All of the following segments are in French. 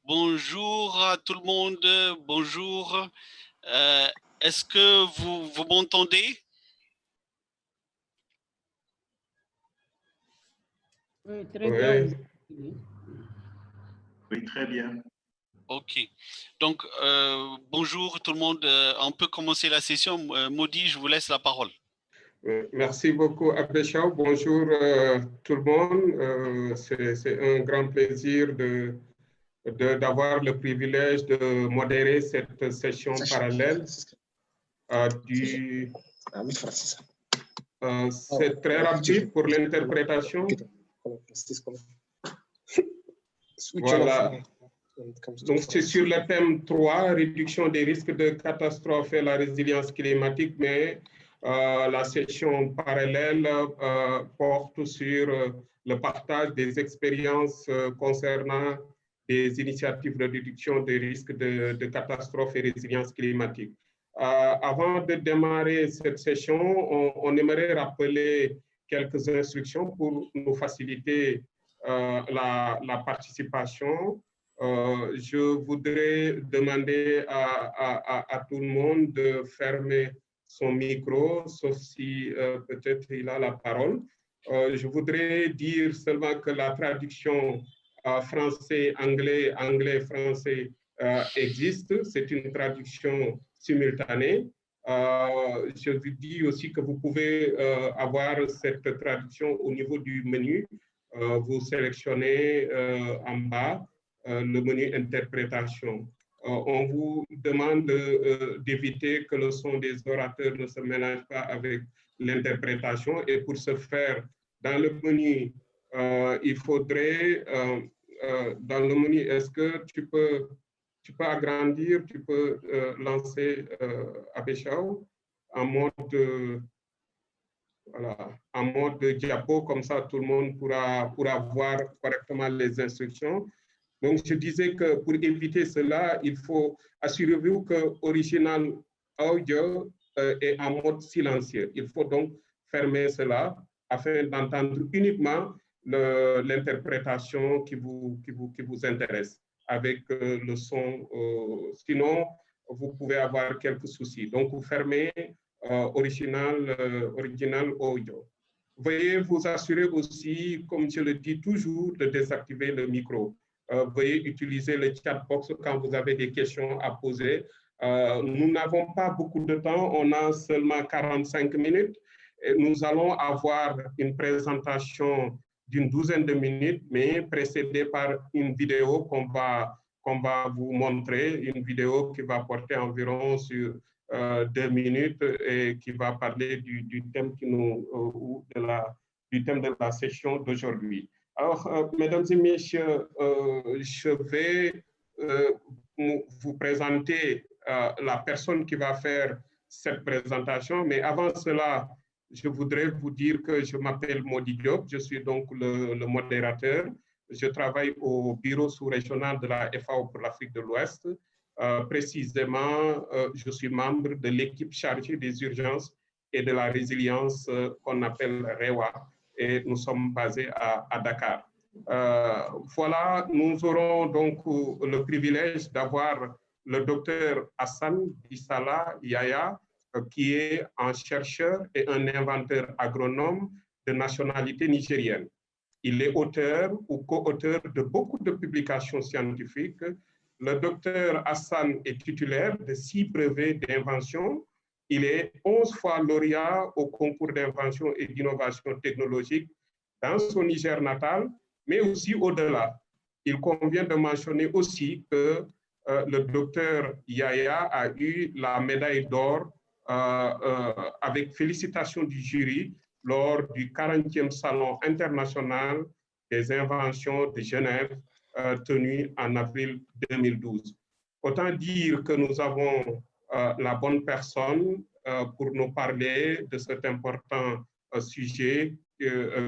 Bonjour à tout le monde, bonjour. Est-ce que vous m'entendez? Oui, très bien. Oui, très bien. Ok. Donc, bonjour tout le monde. On peut commencer la session. Maudit, je vous laisse la parole. Merci beaucoup, Abdeshao. Bonjour tout le monde. C'est un grand plaisir d'avoir le privilège de modérer cette session parallèle. C'est très rapide pour l'interprétation. Voilà. Donc, c'est sur le thème 3, réduction des risques de catastrophe et la résilience climatique, mais la session parallèle porte sur le partage des expériences concernant des initiatives de réduction des risques de catastrophe et résilience climatique. Avant de démarrer cette session, on aimerait rappeler quelques instructions pour nous faciliter la participation. Je voudrais demander à tout le monde de fermer son micro, sauf si peut-être il a la parole. Je voudrais dire seulement que la traduction français-anglais, anglais-français existe. C'est une traduction simultanée. Je vous dis aussi que vous pouvez avoir cette traduction au niveau du menu. Vous sélectionnez en bas le menu interprétation. On vous demande d'éviter que le son des orateurs ne se mélange pas avec l'interprétation. Et pour ce faire, dans le menu, il faudrait, dans le menu, est-ce que tu peux agrandir, tu peux lancer Abeshao en mode, voilà, en mode diapo, comme ça tout le monde pourra voir correctement les instructions. Donc, je disais que pour éviter cela, il faut assurez-vous que Original Audio est en mode silencieux. Il faut donc fermer cela afin d'entendre uniquement l'interprétation qui vous intéresse avec le son. Sinon, vous pouvez avoir quelques soucis. Donc, vous fermez Original Audio. Veuillez vous assurer aussi, comme je le dis toujours, de désactiver le micro. Veuillez utiliser le chat box quand vous avez des questions à poser. Nous n'avons pas beaucoup de temps, on a seulement 45 minutes. Et nous allons avoir une présentation d'une douzaine de minutes, mais précédée par une vidéo qu'on va vous montrer, une vidéo qui va porter environ sur 2 minutes et qui va parler du thème du thème de la session d'aujourd'hui. Alors, mesdames et messieurs, je vais vous présenter la personne qui va faire cette présentation, mais avant cela, je voudrais vous dire que je m'appelle Maudit Diop, je suis donc le modérateur. Je travaille au bureau sous-régional de la FAO pour l'Afrique de l'Ouest. Précisément, je suis membre de l'équipe chargée des urgences et de la résilience qu'on appelle REWA, et nous sommes basés à Dakar. Voilà, nous aurons donc le privilège d'avoir le docteur Hassan Issala Yaya, qui est un chercheur et un inventeur agronome de nationalité nigérienne. Il est auteur ou co-auteur de beaucoup de publications scientifiques. Le docteur Hassan est titulaire de 6 brevets d'invention. Il est 11 fois lauréat au concours d'invention et d'innovation technologique dans son Niger natal, mais aussi au-delà. Il convient de mentionner aussi que le docteur Yaya a eu la médaille d'or avec félicitations du jury lors du 40e Salon international des inventions de Genève tenu en avril 2012. Autant dire que nous avons la bonne personne pour nous parler de cet important sujet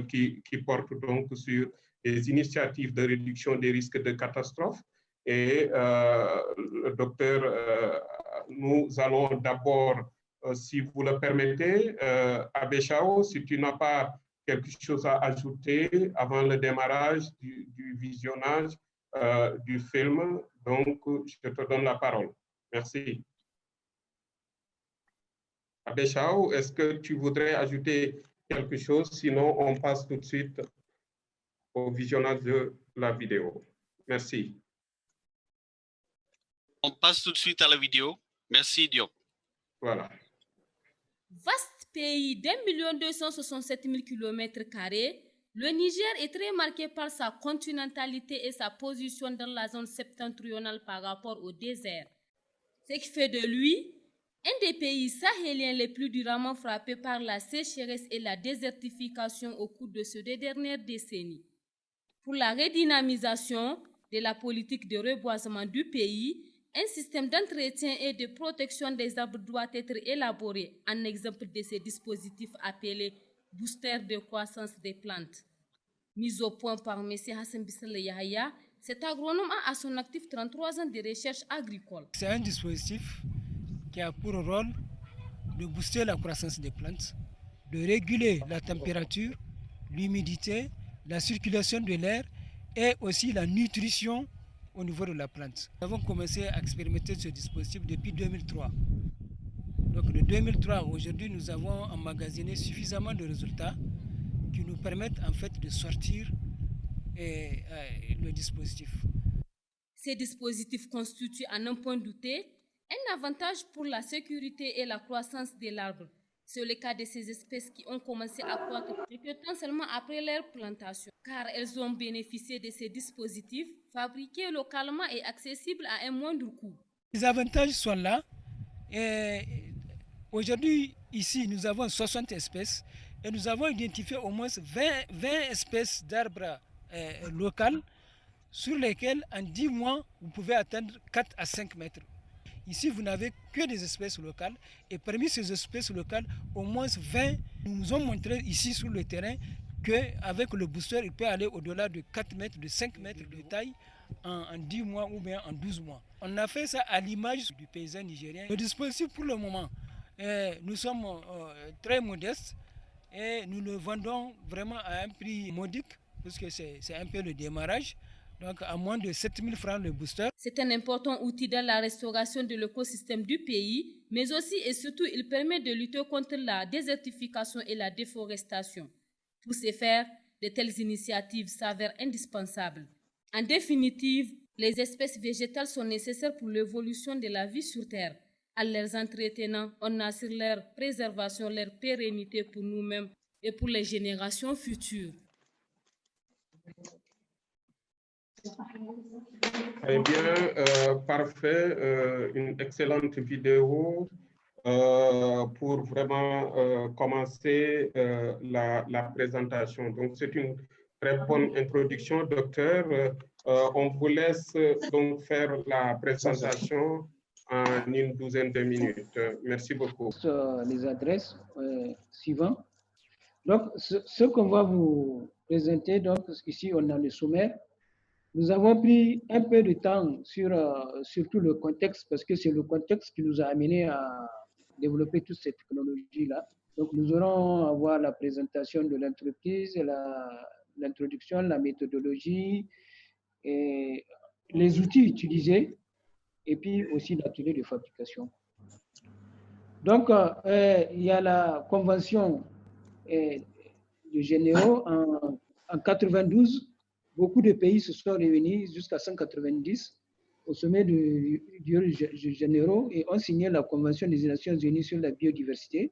qui porte donc sur les initiatives de réduction des risques de catastrophe. Et le docteur, nous allons d'abord, si vous le permettez, Abeshao, si tu n'as pas quelque chose à ajouter avant le démarrage du visionnage du film. Donc, je te donne la parole. Merci. Abbé Chao, est-ce que tu voudrais ajouter quelque chose? Sinon, on passe tout de suite au visionnage de la vidéo. Merci. On passe tout de suite à la vidéo. Merci, Diop. Voilà. Vaste pays d'1 267 000 km², le Niger est très marqué par sa continentalité et sa position dans la zone septentrionale par rapport au désert. Ce qui fait de lui un des pays sahéliens les plus durement frappés par la sécheresse et la désertification au cours de ces 2 dernières décennies. Pour la redynamisation de la politique de reboisement du pays, un système d'entretien et de protection des arbres doit être élaboré, en exemple de ces dispositifs appelés boosters de croissance des plantes. Mis au point par M. Hassan Bissele Yahya, cet agronome a à son actif 33 ans de recherche agricole. C'est un dispositif qui a pour rôle de booster la croissance des plantes, de réguler la température, l'humidité, la circulation de l'air et aussi la nutrition au niveau de la plante. Nous avons commencé à expérimenter ce dispositif depuis 2003. Donc de 2003 aujourd'hui, nous avons emmagasiné suffisamment de résultats qui nous permettent en fait de sortir le dispositif. Ces dispositifs constituent, à n'en point douter, un avantage pour la sécurité et la croissance de l'arbre. C'est le cas de ces espèces qui ont commencé à croître quelques temps seulement après leur plantation, car elles ont bénéficié de ces dispositifs fabriqués localement et accessibles à un moindre coût. Les avantages sont là. Aujourd'hui, ici, nous avons 60 espèces et nous avons identifié au moins 20 espèces d'arbres locaux sur lesquels, en 10 mois, vous pouvez atteindre 4 à 5 mètres. Ici, vous n'avez que des espèces locales et parmi ces espèces locales, au moins 20 nous ont montré ici sur le terrain qu'avec le booster, il peut aller au-delà de 4 mètres, de 5 mètres de taille en 10 mois ou bien en 12 mois. On a fait ça à l'image du paysan nigérien. Le dispositif pour le moment, nous sommes très modestes et nous le vendons vraiment à un prix modique parce que c'est un peu le démarrage. Donc à moins de 7 000 francs le booster. C'est un important outil dans la restauration de l'écosystème du pays, mais aussi et surtout il permet de lutter contre la désertification et la déforestation. Pour ce faire, de telles initiatives s'avèrent indispensables. En définitive, les espèces végétales sont nécessaires pour l'évolution de la vie sur Terre. En les entretenant, on assure leur préservation, leur pérennité pour nous-mêmes et pour les générations futures. Eh bien, parfait, une excellente vidéo pour vraiment commencer la présentation. Donc, c'est une très bonne introduction, docteur. On vous laisse donc faire la présentation en une douzaine de minutes. Merci beaucoup. Les adresses suivantes. Donc, ce qu'on va vous présenter, donc ici, on a le sommaire. Nous avons pris un peu de temps sur surtout le contexte, parce que c'est le contexte qui nous a amené à développer toute cette technologie-là. Donc, nous aurons à voir la présentation de l'entreprise, l'introduction, la méthodologie, et les outils utilisés, et puis aussi l'atelier de fabrication. Donc, il y a la convention de Généraux en 92. Beaucoup de pays se sont réunis jusqu'à 190 au sommet du Généraux et ont signé la Convention des Nations Unies sur la biodiversité.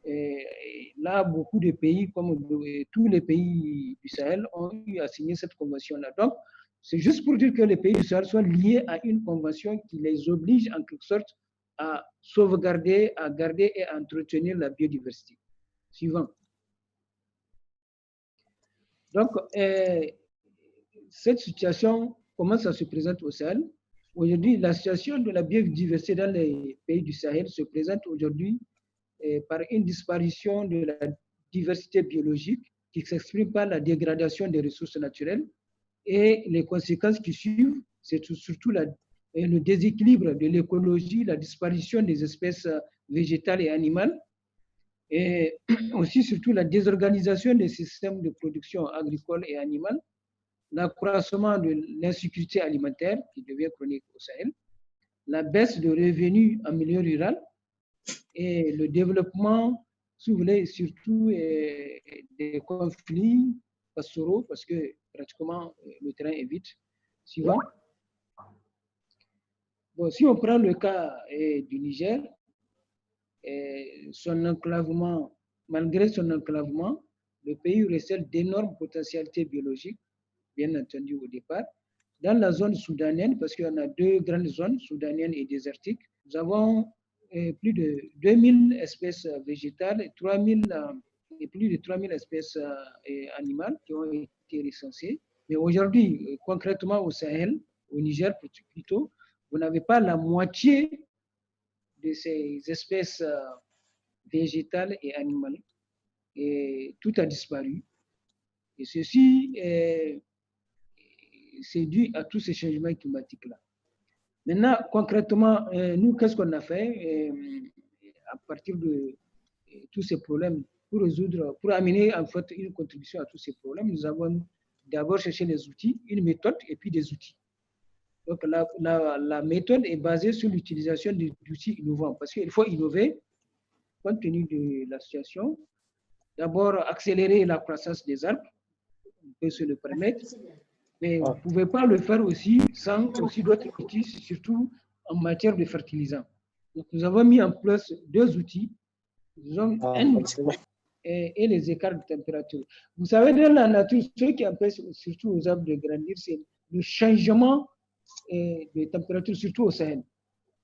Et là, beaucoup de pays, comme tous les pays du Sahel, ont eu à signer cette convention-là. Donc, c'est juste pour dire que les pays du Sahel sont liés à une convention qui les oblige en quelque sorte à sauvegarder, à garder et à entretenir la biodiversité. Suivant. Donc, cette situation, comment ça se présente au Sahel? Aujourd'hui, la situation de la biodiversité dans les pays du Sahel se présente aujourd'hui par une disparition de la diversité biologique qui s'exprime par la dégradation des ressources naturelles et les conséquences qui suivent, c'est surtout le déséquilibre de l'écologie, la disparition des espèces végétales et animales et aussi surtout la désorganisation des systèmes de production agricole et animale l'accroissement de l'insécurité alimentaire qui devient chronique au Sahel, la baisse de revenus en milieu rural et le développement, si vous voulez, surtout des conflits pastoraux parce que pratiquement le terrain est vide. Suivant. Bon, si on prend le cas du Niger, son enclavement, malgré son enclavement, le pays recèle d'énormes potentialités biologiques, bien entendu au départ. Dans la zone soudanienne, parce qu'il y en a deux grandes zones, soudanienne et désertique, nous avons plus de 2000 espèces végétales et, 3000, et plus de 3000 espèces animales qui ont été recensées. Mais aujourd'hui, concrètement au Sahel, au Niger plutôt, vous n'avez pas la moitié de ces espèces végétales et animales. Et tout a disparu. Et ceci c'est dû à tous ces changements climatiques-là. Maintenant, concrètement, nous, qu'est-ce qu'on a fait à partir de tous ces problèmes pour résoudre, pour amener en fait une contribution à tous ces problèmes? Nous avons d'abord cherché des outils, une méthode et puis des outils. Donc, la méthode est basée sur l'utilisation d'outils innovants parce qu'il faut innover compte tenu de la situation. D'abord, accélérer la croissance des arbres, on peut se le permettre, mais vous ne pouvez pas le faire aussi sans aussi d'autres outils, surtout en matière de fertilisants. Donc, nous avons mis en place deux outils, disons, et les écarts de température. Vous savez, dans la nature, ce qui empêche surtout aux arbres de grandir, c'est le changement de température, surtout au Sahel.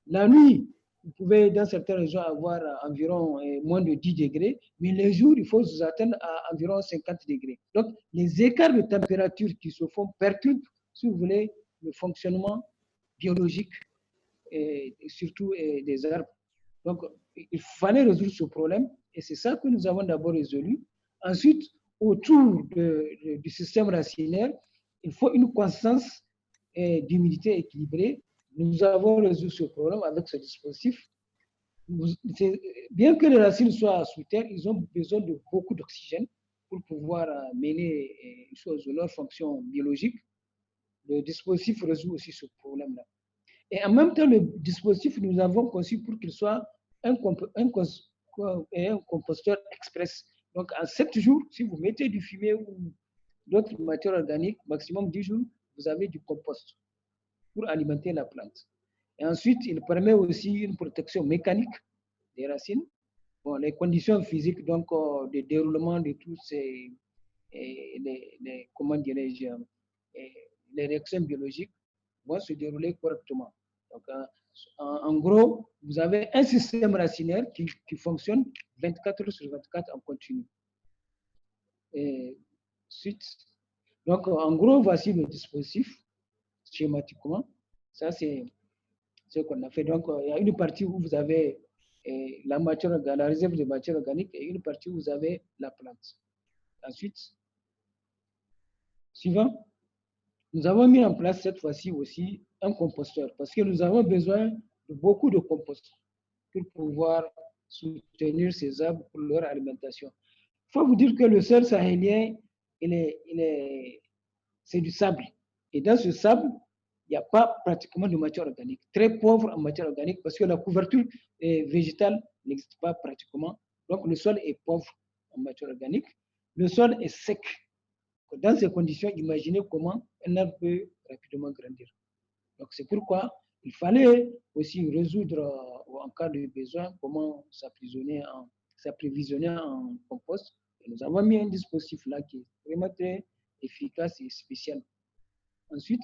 La nuit, vous pouvez dans certaines régions avoir environ moins de 10 degrés, mais les jours, il faut vous atteindre à environ 50 degrés. Donc, les écarts de température qui se font perturbent, si vous voulez, le fonctionnement biologique et surtout des arbres. Donc, il fallait résoudre ce problème et c'est ça que nous avons d'abord résolu. Ensuite, autour du système racinaire, il faut une croissance d'humidité équilibrée. Nous avons résolu ce problème avec ce dispositif. Bien que les racines soient sous terre, ils ont besoin de beaucoup d'oxygène pour pouvoir mener leur fonction biologique. Le dispositif résout aussi ce problème-là. Et en même temps, le dispositif, nous avons conçu pour qu'il soit un composteur express. Donc, en 7 jours, si vous mettez du fumier ou d'autres matières organiques, maximum 10 jours, vous avez du compost pour alimenter la plante. Et ensuite, il permet aussi une protection mécanique des racines. Bon, les conditions physiques donc, de déroulement de tous ces comment dirais-je, les réactions biologiques vont se dérouler correctement. Donc, en gros, vous avez un système racinaire qui fonctionne 24 heures sur 24 en continu. Et suite. Donc, en gros, voici le dispositif schématiquement. Ça, c'est ce qu'on a fait. Donc, il y a une partie où vous avez la réserve de matière organique et une partie où vous avez la plante. Ensuite, suivant, nous avons mis en place cette fois-ci aussi un composteur parce que nous avons besoin de beaucoup de compost pour pouvoir soutenir ces arbres pour leur alimentation. Il faut vous dire que le sol sahélien, c'est du sable. Et dans ce sable, il n'y a pas pratiquement de matière organique, très pauvre en matière organique parce que la couverture végétale n'existe pas pratiquement. Donc, le sol est pauvre en matière organique. Le sol est sec. Dans ces conditions, imaginez comment un arbre peut rapidement grandir. Donc, c'est pourquoi il fallait aussi résoudre, en cas de besoin, comment s'approvisionner en compost. Et nous avons mis un dispositif là qui est vraiment très efficace et spécial. Ensuite,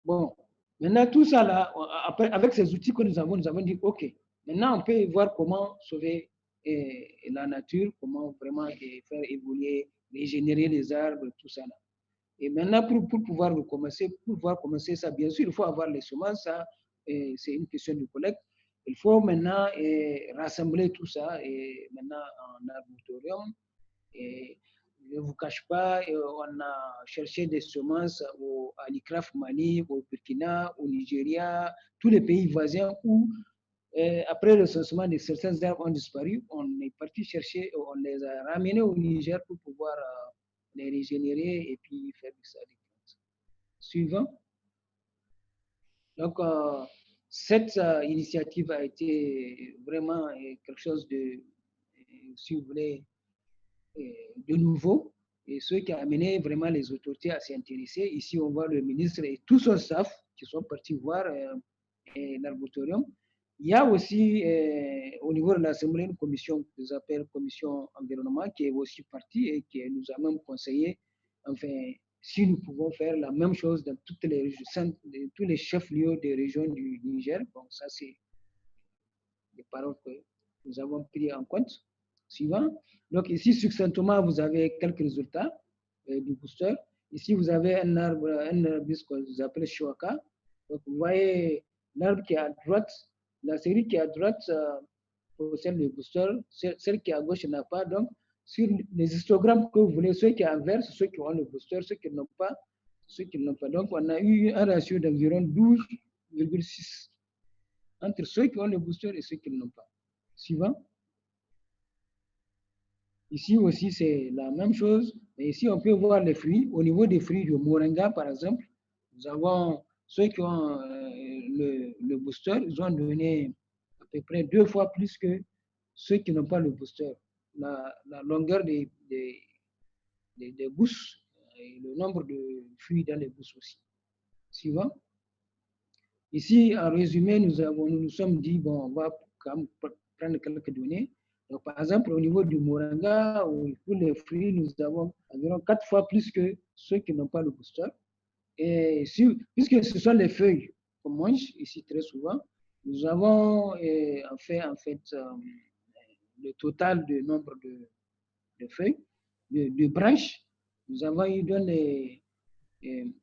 bon, maintenant tout ça là, après, avec ces outils que nous avons dit, OK, maintenant on peut voir comment sauver la nature, comment vraiment faire évoluer, régénérer les arbres, tout ça là. Et maintenant, pour pouvoir commencer ça, bien sûr, il faut avoir les semences, ça, c'est une question de collecte. Il faut maintenant rassembler tout ça et maintenant en arboretum. Et je ne vous cache pas, on a cherché des semences à l'ICRAF Mali, au Burkina, au Nigeria, tous les pays voisins où, après le recensement de certains arbres ont disparu, on est parti chercher, on les a ramenés au Niger pour pouvoir les régénérer et puis faire du ça. Suivant. Donc, cette initiative a été vraiment quelque chose de, si vous voulez, de nouveau, et ce qui a amené vraiment les autorités à s'y intéresser. Ici, on voit le ministre et tout son staff qui sont partis voir l'arboretorium. Il y a aussi au niveau de l'Assemblée une commission que j'appelle commission environnement qui est aussi partie et qui nous a même conseillé, enfin, si nous pouvons faire la même chose dans tous les chefs-lieux des régions du Niger. Bon, ça, c'est des paroles que nous avons pris en compte. Suivant. Donc, ici, succinctement, vous avez quelques résultats du booster. Ici, vous avez un arbuste que vous appelez Shoaka. Donc, vous voyez l'arbre qui est à droite, la série qui est à droite possède le booster, celle qui est à gauche n'a pas. Donc, sur les histogrammes que vous voulez, ceux qui inversent, ceux qui ont le booster, ceux qui n'ont pas, ceux qui n'ont pas. Donc, on a eu un ratio d'environ 12,6 entre ceux qui ont le booster et ceux qui n'ont pas. Suivant. Ici aussi, c'est la même chose. Mais ici, on peut voir les fruits. Au niveau des fruits de Moringa, par exemple, nous avons ceux qui ont le booster, ils ont donné à peu près 2 fois plus que ceux qui n'ont pas le booster. La longueur des gousses et le nombre de fruits dans les gousses aussi. Suivant. Ici, en résumé, nous sommes dit, bon, on va quand même prendre quelques données. Donc, par exemple, au niveau du Moringa, pour les fruits, nous avons environ 4 fois plus que ceux qui n'ont pas le booster. Et puisque ce sont les feuilles qu'on mange ici très souvent, nous avons en fait le total du nombre de feuilles, de branches. Nous avons eu dans les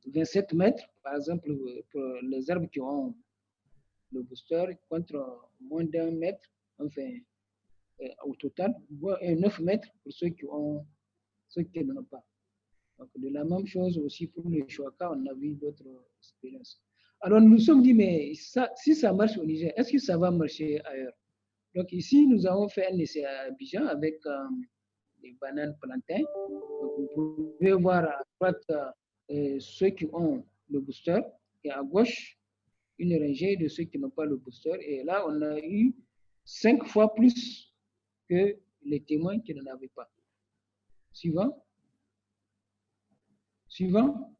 27 mètres, par exemple, pour les arbres qui ont le booster, contre moins d'1 mètre, enfin, au total, 9 mètres pour ceux qui n'en ont pas. Donc, de la même chose aussi pour les Chouaka, on a vu d'autres expériences. Alors, nous nous sommes dit, mais si ça marche au Niger, est-ce que ça va marcher ailleurs? Donc, ici, nous avons fait un essai à Abidjan avec des bananes plantains. Donc, vous pouvez voir à droite ceux qui ont le booster et à gauche, une rangée de ceux qui n'ont pas le booster. Et là, on a eu 5 fois plus que les témoins qui n'en avaient pas. Suivant. Suivant.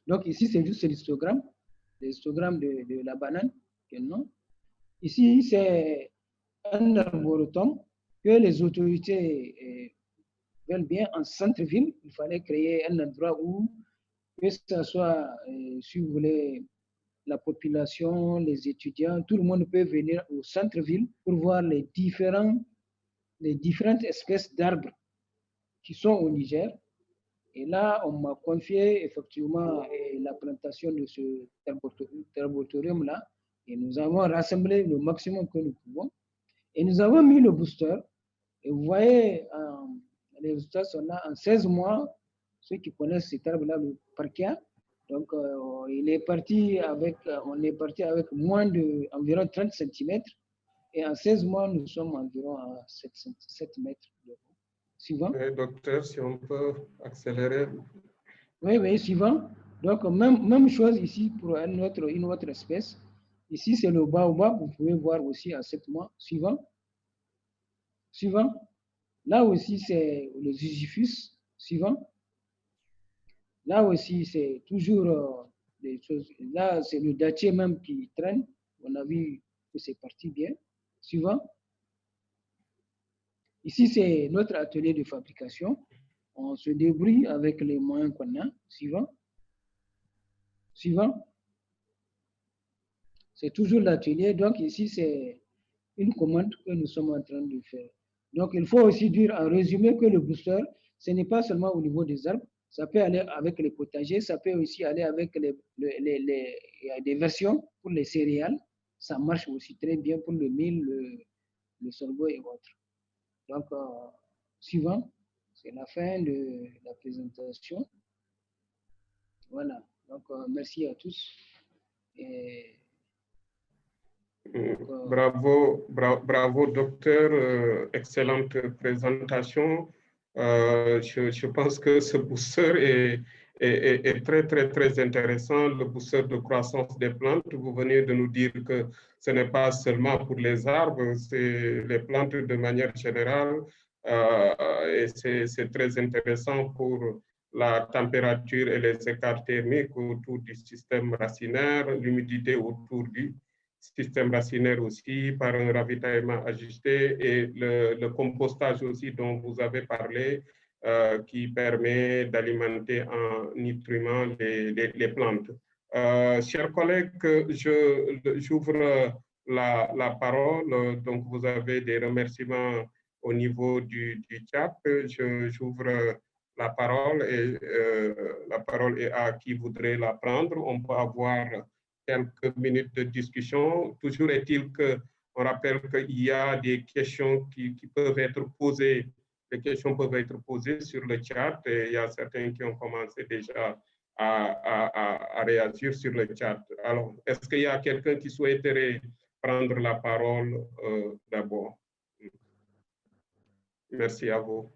Donc ici, c'est juste l'histogramme de la banane. Non. Ici, c'est un arboretum que les autorités veulent bien en centre-ville. Il fallait créer un endroit où, que ce soit, si vous voulez, la population, les étudiants, tout le monde peut venir au centre-ville pour voir les différentes espèces d'arbres qui sont au Niger. Et là, on m'a confié effectivement la plantation de ce arboretorium-là. Et nous avons rassemblé le maximum que nous pouvons. Et nous avons mis le booster. Et vous voyez, les résultats sont là en 16 mois. Ceux qui connaissent cet arbre-là, le parkia. Donc, on est parti avec moins d'environ 30 cm. Et en 16 mois, nous sommes environ à 7 mètres de haut. Suivant. Oui, docteur, si on peut accélérer. Oui, suivant. Donc, même chose ici pour une autre espèce. Ici, c'est le baobab. Vous pouvez voir aussi à 7 mois. Suivant. Suivant. Là aussi, c'est le ziziphus. Suivant. Là aussi, c'est toujours des choses. Là, c'est le dattier même qui traîne. On a vu que c'est parti bien. Suivant. Ici, c'est notre atelier de fabrication. On se débrouille avec les moyens qu'on a. Suivant. Suivant. C'est toujours l'atelier. Donc, ici, c'est une commande que nous sommes en train de faire. Donc, il faut aussi dire en résumé que le booster, ce n'est pas seulement au niveau des arbres. Ça peut aller avec les potagers. Ça peut aussi aller avec il y a des versions pour les céréales. Ça marche aussi très bien pour le mil, le sorgho et autres. Donc, suivant, c'est la fin de la présentation. Voilà. Donc, merci à tous. Et, bravo, docteur. Excellente présentation. Je pense que ce booster est très, très, très intéressant, le booster de croissance des plantes. Vous venez de nous dire que ce n'est pas seulement pour les arbres, c'est les plantes de manière générale. Et c'est très intéressant pour la température et les écarts thermiques autour du système racinaire, l'humidité autour du système racinaire aussi, par un ravitaillement ajusté et le compostage aussi dont vous avez parlé, qui permet d'alimenter en nutriments les plantes. Chers collègues, j'ouvre la parole. Donc, vous avez des remerciements au niveau du chat. J'ouvre la parole et la parole est à qui voudrait la prendre. On peut avoir quelques minutes de discussion. Toujours est-il qu'on rappelle qu'il y a des questions qui peuvent être posées. Les questions peuvent être posées sur le chat et il y a certains qui ont commencé déjà à réagir sur le chat. Alors, est-ce qu'il y a quelqu'un qui souhaiterait prendre la parole d'abord? Merci à vous.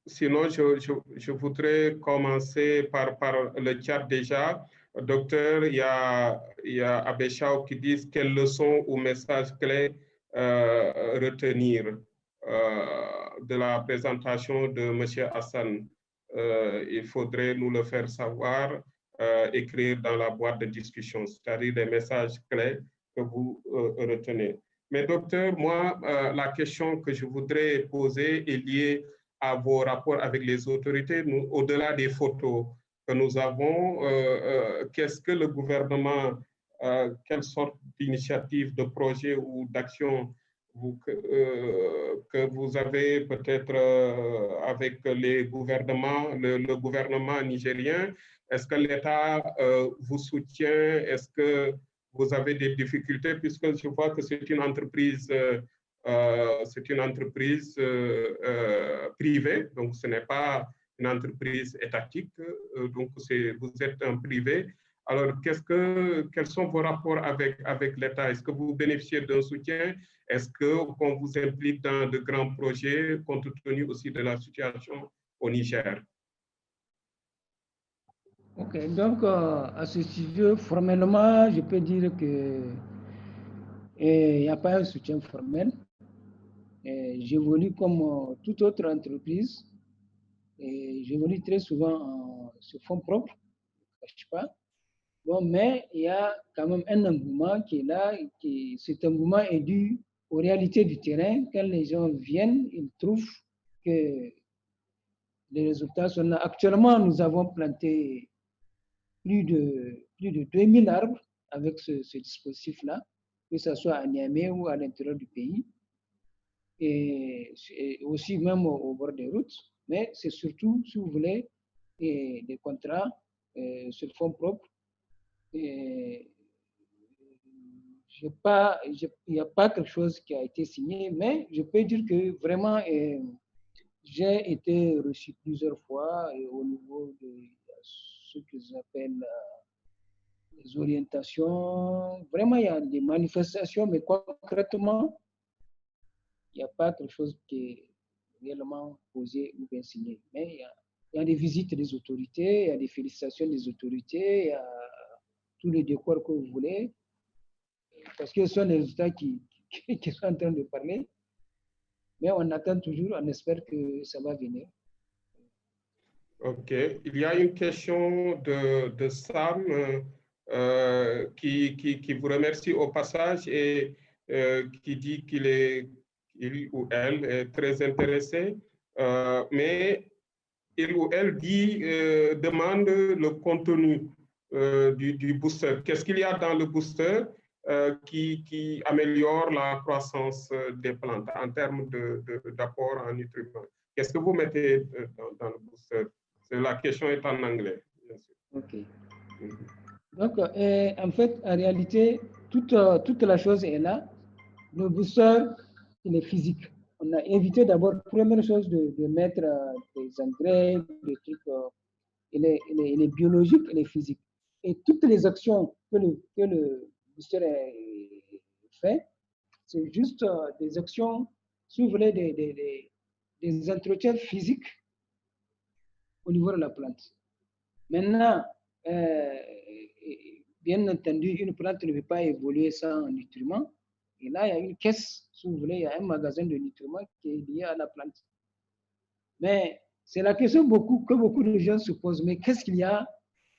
Sinon, je voudrais commencer par le chat déjà. Docteur, il y a Abéchao qui dit quelles leçons ou messages clés retenir de la présentation de M. Hassan. Il faudrait nous le faire savoir, écrire dans la boîte de discussion, c'est-à-dire les messages clés que vous retenez. Mais docteur, moi, la question que je voudrais poser est liée à vos rapports avec les autorités, au-delà des photos que nous avons, qu'est-ce que le gouvernement, quelle sorte d'initiative, de projet ou d'action que vous avez peut-être avec les gouvernements, le gouvernement nigérien? Est-ce que l'État vous soutient? Est-ce que vous avez des difficultés, puisque je vois que c'est une entreprise privée, donc ce n'est pas une entreprise étatique, donc vous êtes un privé. Alors, quels sont vos rapports avec l'État? Est-ce que vous bénéficiez d'un soutien? Est-ce qu'on vous implique dans de grands projets, compte tenu aussi de la situation au Niger? Ok, donc à ce sujet, formellement, je peux dire que il n'y a pas un soutien formel. J'évolue comme toute autre entreprise. J'évolue très souvent sur fonds propres, je ne cache pas. Bon, mais il y a quand même un engouement qui est là. Cet engouement est dû aux réalités du terrain. Quand les gens viennent, ils trouvent que les résultats sont là. Actuellement, nous avons planté plus de 2000 arbres avec ce dispositif-là, que ce soit à Niamey ou à l'intérieur du pays, et aussi même au bord des routes. Mais c'est surtout, si vous voulez, des contrats sur fonds propres. Il n'y a pas quelque chose qui a été signé, mais je peux dire que vraiment, j'ai été reçu plusieurs fois au niveau de ce qu'ils appellent les orientations. Vraiment, il y a des manifestations, mais concrètement, il n'y a pas quelque chose qui est réellement posé ou bien signé. Mais il y a des visites des autorités, il y a des félicitations des autorités, il y a tous les décors que vous voulez, parce que ce sont les résultats qui sont en train de parler. Mais on attend toujours, on espère que ça va venir. OK. Il y a une question de Sam qui vous remercie au passage et qui dit il ou elle est très intéressé, mais il ou elle demande le contenu du booster. Qu'est-ce qu'il y a dans le booster qui améliore la croissance des plantes en termes d'apport en nutriments? Qu'est-ce que vous mettez dans le booster? La question est en anglais, bien sûr. OK. Donc, en fait, en réalité, toute la chose est là. Le booster, il est physique. On a évité d'abord, première chose, de mettre des engrais, des trucs. Il est biologique, il est physique. Et toutes les actions que le booster fait, c'est juste des actions, si vous voulez, des entretiens physiques au niveau de la plante. Maintenant, bien entendu, une plante ne peut pas évoluer sans nutriments. Et là, il y a une caisse, si vous voulez, il y a un magasin de nutriments qui est lié à la plante. Mais c'est la question que beaucoup de gens se posent. Mais qu'est-ce qu'il y a?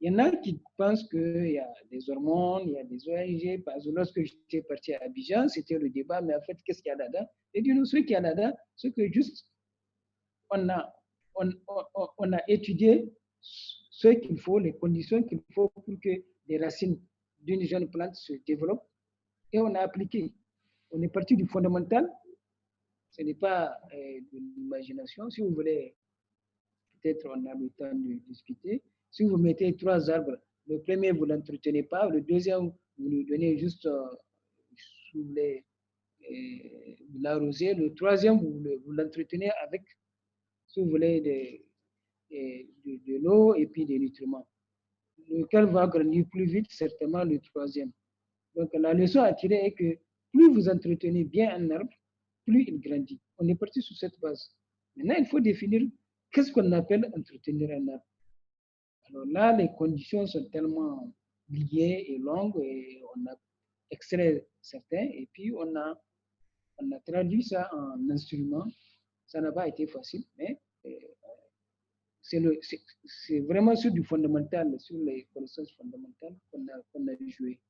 Il y en a qui pensent qu'il y a des hormones, il y a des ONG. Parce que lorsque j'étais parti à Abidjan, c'était le débat. Mais en fait, qu'est-ce qu'il y a là-dedans? Et du coup, ce qu'il y a là-dedans, c'est que juste, on a étudié ce qu'il faut, les conditions qu'il faut pour que les racines d'une jeune plante se développent. Et on a appliqué. On est parti du fondamental. Ce n'est pas de l'imagination. Si vous voulez, peut-être on a le temps de discuter. Si vous mettez 3 arbres, le premier, vous ne l'entretenez pas. Le deuxième, vous lui donnez juste sous les, vous l'arrosez. Le troisième, vous l'entretenez avec, si vous voulez, de l'eau et puis des nutriments. Lequel va grandir plus vite, certainement le troisième. Donc la leçon à tirer est que plus vous entretenez bien un arbre, plus il grandit. On est parti sur cette base. Maintenant, il faut définir qu'est-ce qu'on appelle entretenir un arbre. Alors là, les conditions sont tellement liées et longues et on a extrait certains et puis on a traduit ça en instrument. Ça n'a pas été facile, mais c'est vraiment sur du fondamental, sur les connaissances fondamentales qu'on a joué.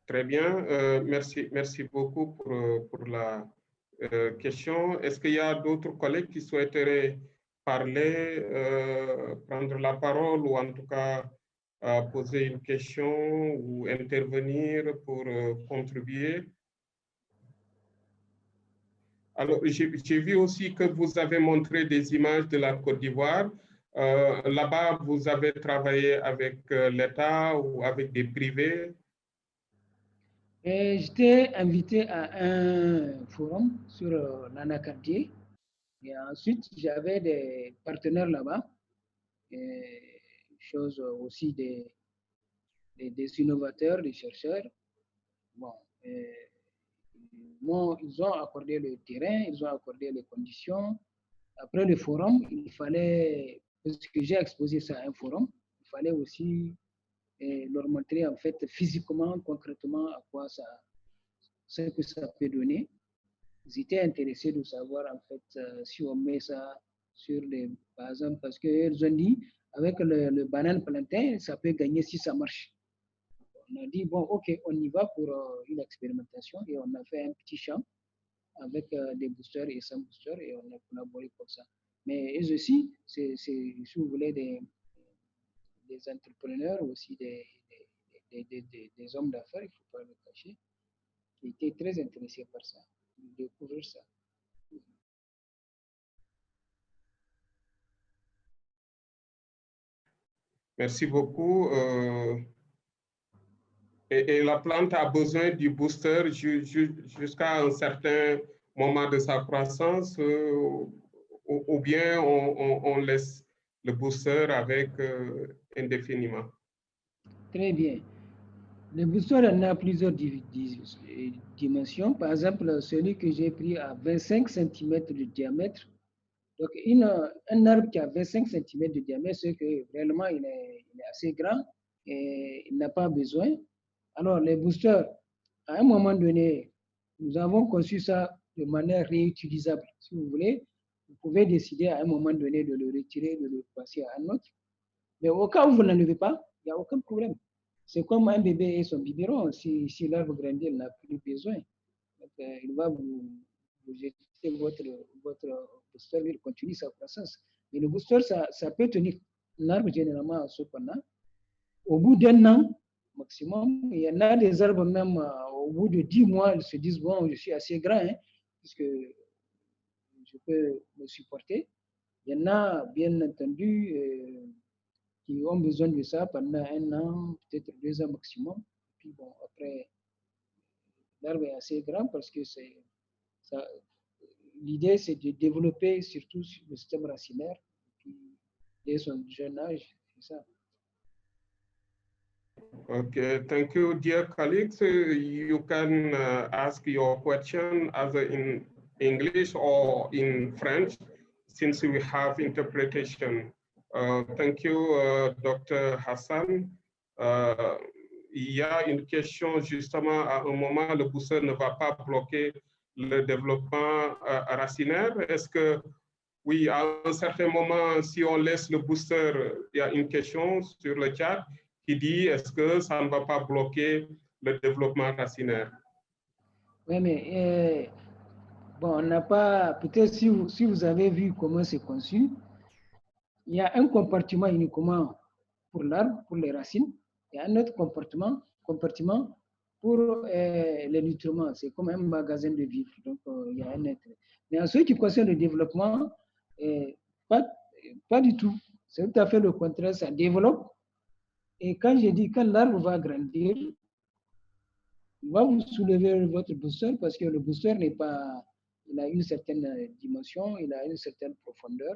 Très bien, merci beaucoup pour la question. Est-ce qu'il y a d'autres collègues qui souhaiteraient parler, prendre la parole ou en tout cas poser une question ou intervenir pour contribuer? Alors, j'ai vu aussi que vous avez montré des images de la Côte d'Ivoire. Là-bas, vous avez travaillé avec l'État ou avec des privés? J'étais invité à un forum sur l'anacardier. Et ensuite, j'avais des partenaires là-bas, chose aussi des innovateurs, des chercheurs. Bon, ils ont accordé le terrain, ils ont accordé les conditions. Après le forum, il fallait, parce que j'ai exposé ça à un forum, il fallait aussi leur montrer en fait physiquement, concrètement à quoi ce que ça peut donner. Ils étaient intéressés de savoir en fait si on met ça sur les, par exemple, parce qu'ils ont dit avec le banane plantain, ça peut gagner si ça marche. On a dit bon, ok, on y va pour une expérimentation et on a fait un petit champ avec des boosters et sans boosters et on a collaboré comme ça. Mais eux aussi, c'est si vous voulez des entrepreneurs aussi des hommes d'affaires, il ne faut pas le cacher, qui étaient très intéressés par ça, de découvrir ça. Merci beaucoup. Et la plante a besoin du booster jusqu'à un certain moment de sa croissance ou bien on laisse le booster avec indéfiniment. Très bien. Le booster en a plusieurs dimensions. Par exemple, celui que j'ai pris à 25 cm de diamètre. Donc, un arbre qui a 25 cm de diamètre, c'est que réellement il est assez grand et il n'a pas besoin. Alors, les boosters, à un moment donné, nous avons conçu ça de manière réutilisable. Si vous voulez, vous pouvez décider à un moment donné de le retirer, de le passer à un autre. Mais au cas où vous n'en avez pas, il n'y a aucun problème. C'est comme un bébé et son biberon. Si l'arbre grandit, il n'a plus besoin. Donc, il va vous jeter votre booster, il continue sa croissance. Mais le booster, ça peut tenir. L'arbre, généralement, ce qu'on a, au bout d'un an, maximum, il y en a des arbres même, au bout de 10 mois, ils se disent, bon, je suis assez grand, hein, puisque je peux me supporter. Il y en a, bien entendu, qui ont besoin de ça pendant un an, peut-être 2 ans maximum. Puis bon, après, l'arbre est assez grand parce que l'idée, c'est de développer surtout le système racinaire. Puis, dès son jeune âge, c'est ça. Okay, thank you, dear colleagues. You can ask your question either in English or in French, since we have interpretation. Thank you, Dr. Hassan. Il y a une question justement, à un moment, le booster ne va pas bloquer le développement racinaire. Est-ce que, oui, à un certain moment, si on laisse le booster, il y a une question sur le chat qui dit est-ce que ça ne va pas bloquer le développement racinaire? Oui, mais bon, on n'a pas, peut-être si vous avez vu comment c'est conçu, il y a un compartiment uniquement pour l'arbre, pour les racines, et un autre compartiment pour les nutriments. C'est comme un magasin de vivres. Donc, il y a un être. Mais en ce qui concerne le développement, pas, pas du tout. C'est tout à fait le contraire. Ça développe. Et quand je dis quand l'arbre va grandir, il va vous soulever votre booster parce que le booster n'est pas, il a une certaine dimension, il a une certaine profondeur.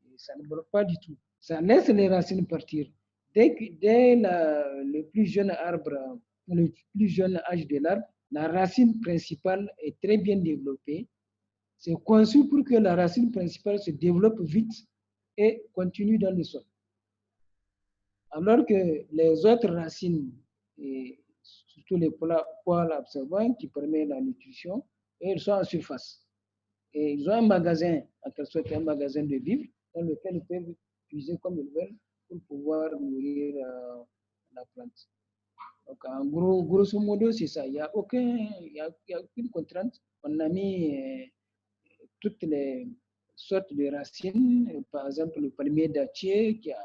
Et ça ne bloque pas du tout. Ça laisse les racines partir. Dès le plus jeune arbre, le plus jeune âge de l'arbre, la racine principale est très bien développée. C'est conçu pour que la racine principale se développe vite et continue dans le sol. Alors que les autres racines, et surtout les poils absorbants qui permettent la nutrition, elles sont en surface. Et ils ont un magasin, en quelque sorte un magasin de vivres, dans lequel ils peuvent puiser comme ils veulent pour pouvoir nourrir la plante. Donc, en gros, grosso modo, c'est ça. Il n'y a aucune contrainte. On a mis toutes les sortes de racines, par exemple le palmier dattier qui a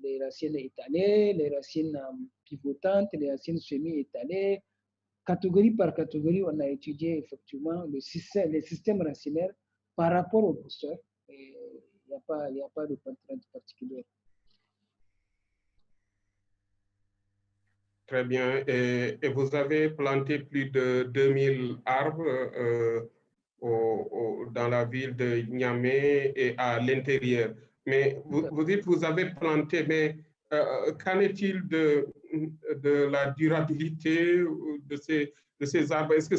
les racines étalées, les racines pivotantes, les racines semi-étalées. Catégorie par catégorie, on a étudié effectivement les systèmes racinaires par rapport au booster. Il n'y a pas de contrainte particulière. Très bien. Et vous avez planté plus de 2000 arbres dans la ville de Niamey et à l'intérieur. Mais vous dites que vous avez planté, mais qu'en est-il de la durabilité de ces arbres? Est-ce que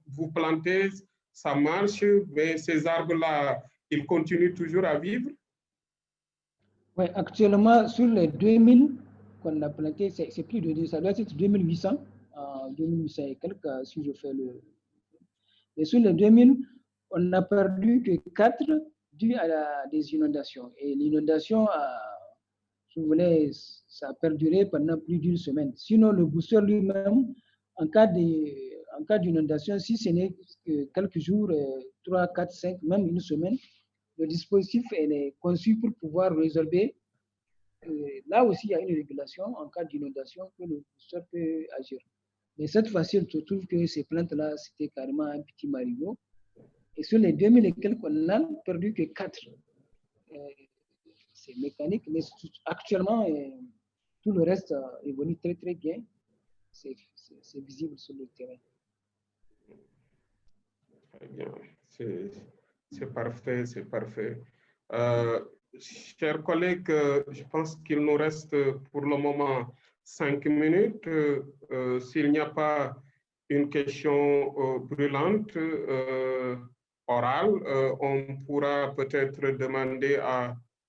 vous plantez, ça marche, mais ces arbres-là, ils continuent toujours à vivre? Oui, actuellement, sur les 2000 qu'on a plantés, c'est plus de 2, ça doit être 2800, 2800 et quelques, si je fais le... Et sur les 2000, on n'a perdu que 4 dû à des inondations. Et l'inondation, si vous voulez, ça a perduré pendant plus d'une semaine. Sinon, le booster lui-même, en cas d'inondation, si ce n'est que quelques jours, 3, 4, 5, même une semaine, le dispositif est conçu pour pouvoir résorber. Là aussi, il y a une régulation en cas d'inondation que le booster peut agir. Mais cette fois-ci, on se trouve que ces plantes-là, c'était carrément un petit marigot. Et sur les 2000 et quelques, on n'a perdu que 4. C'est mécanique, mais actuellement, tout le reste évolue très, très bien. C'est visible sur le terrain. Très bien. C'est parfait, c'est parfait. Chers collègues, je pense qu'il nous reste pour le moment 5 minutes. S'il n'y a pas une question brûlante, orale, on pourra peut-être demander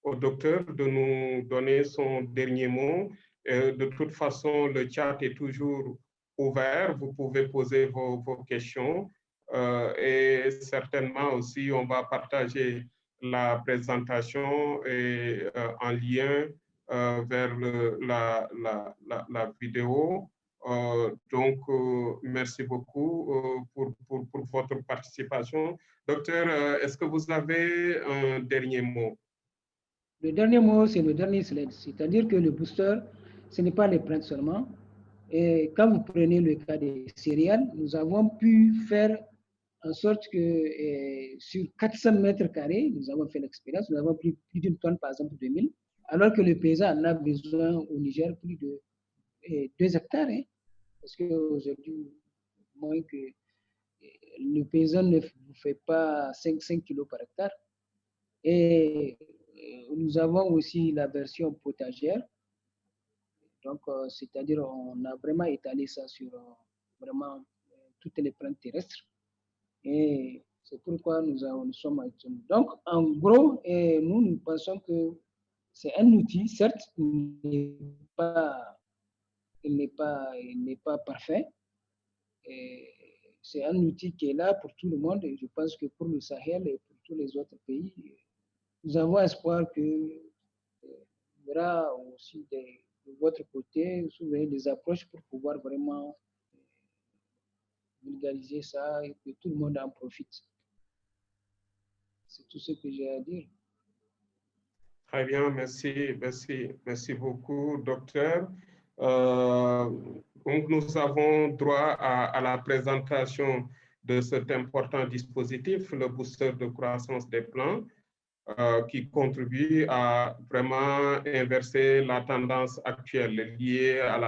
au docteur de nous donner son dernier mot. De toute façon, le chat est toujours ouvert. Vous pouvez poser vos questions. Et certainement aussi, on va partager la présentation et, en lien vers la vidéo. Donc, merci beaucoup pour votre participation. Docteur, est-ce que vous avez un dernier mot? Le dernier mot, c'est le dernier slide. C'est-à-dire que le booster, ce n'est pas les plantes seulement. Et quand vous prenez le cas des céréales, nous avons pu faire en sorte que sur 400 mètres carrés, nous avons fait l'expérience, nous avons pris plus d'une tonne, par exemple, 2000, alors que le paysan en a besoin au Niger plus de 2 hectares, hein, parce qu'aujourd'hui, moins que le paysan ne fait pas 5 kilos par hectare. Et nous avons aussi la version potagère. Donc, c'est-à-dire, on a vraiment étalé ça sur vraiment toutes les plaines terrestres. Et c'est pourquoi nous sommes actuellement. Donc, en gros, nous pensons que c'est un outil, certes, il n'est pas parfait. C'est un outil qui est là pour tout le monde et je pense que pour le Sahel et pour tous les autres pays, nous avons espoir qu'il y aura aussi de votre côté des approches pour pouvoir vraiment vulgariser ça et que tout le monde en profite. C'est tout ce que j'ai à dire. Très bien, merci beaucoup, docteur. Donc, nous avons droit à la présentation de cet important dispositif, le booster de croissance des plants, qui contribue à vraiment inverser la tendance actuelle liée à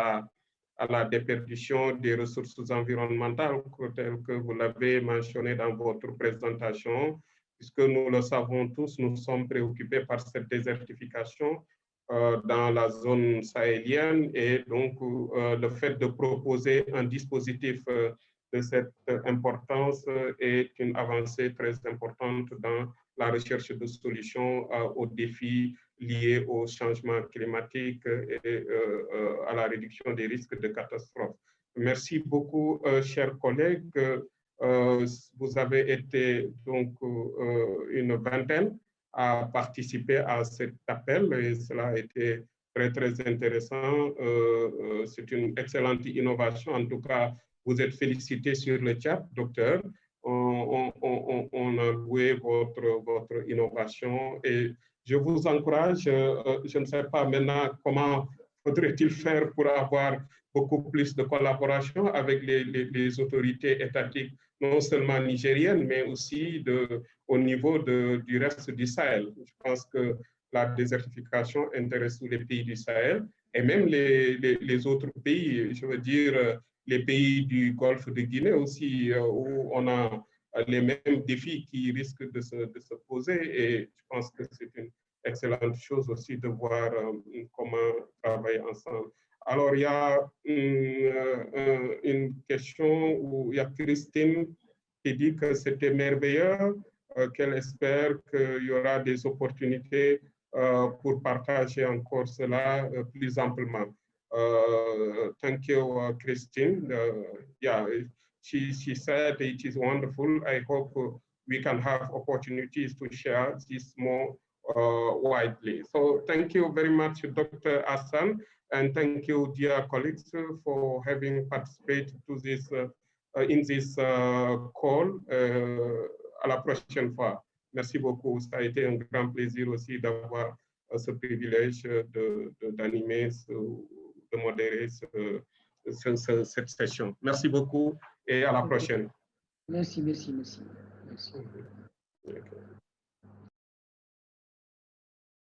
la déperdition des ressources environnementales, telles que vous l'avez mentionné dans votre présentation, puisque nous le savons tous, nous sommes préoccupés par cette désertification dans la zone sahélienne et donc le fait de proposer un dispositif de cette importance est une avancée très importante dans la recherche de solutions aux défis liés au changement climatique et à la réduction des risques de catastrophes. Merci beaucoup, chers collègues. Vous avez été donc une vingtaine à participer à cet appel et cela a été très intéressant. C'est une excellente innovation. En tout cas, vous êtes félicité sur le chat, docteur. On a loué votre innovation et je vous encourage, je ne sais pas maintenant comment faudrait-il faire pour avoir beaucoup plus de collaboration avec les autorités étatiques, non seulement nigériennes, mais aussi au niveau du reste du Sahel. Je pense que la désertification intéresse tous les pays du Sahel et même les autres pays, je veux dire, les pays du Golfe de Guinée aussi, où on a les mêmes défis qui risquent de se poser. Et je pense que c'est une excellente chose aussi de voir comment travailler ensemble. Alors, il y a une question où il y a Christine qui dit que c'était merveilleux, qu'elle espère qu'il y aura des opportunités pour partager encore cela plus amplement. Thank you, Christine. Yeah, she said it is wonderful. I hope we can have opportunities to share this more widely. So thank you very much, Dr. Hassan, and thank you, dear colleagues, for having participated to this in this call. À la prochaine fois. Merci beaucoup. Ça a été un grand plaisir aussi d'avoir ce privilège d'animer, de modérer cette session. Merci beaucoup et à la prochaine. Merci. Okay.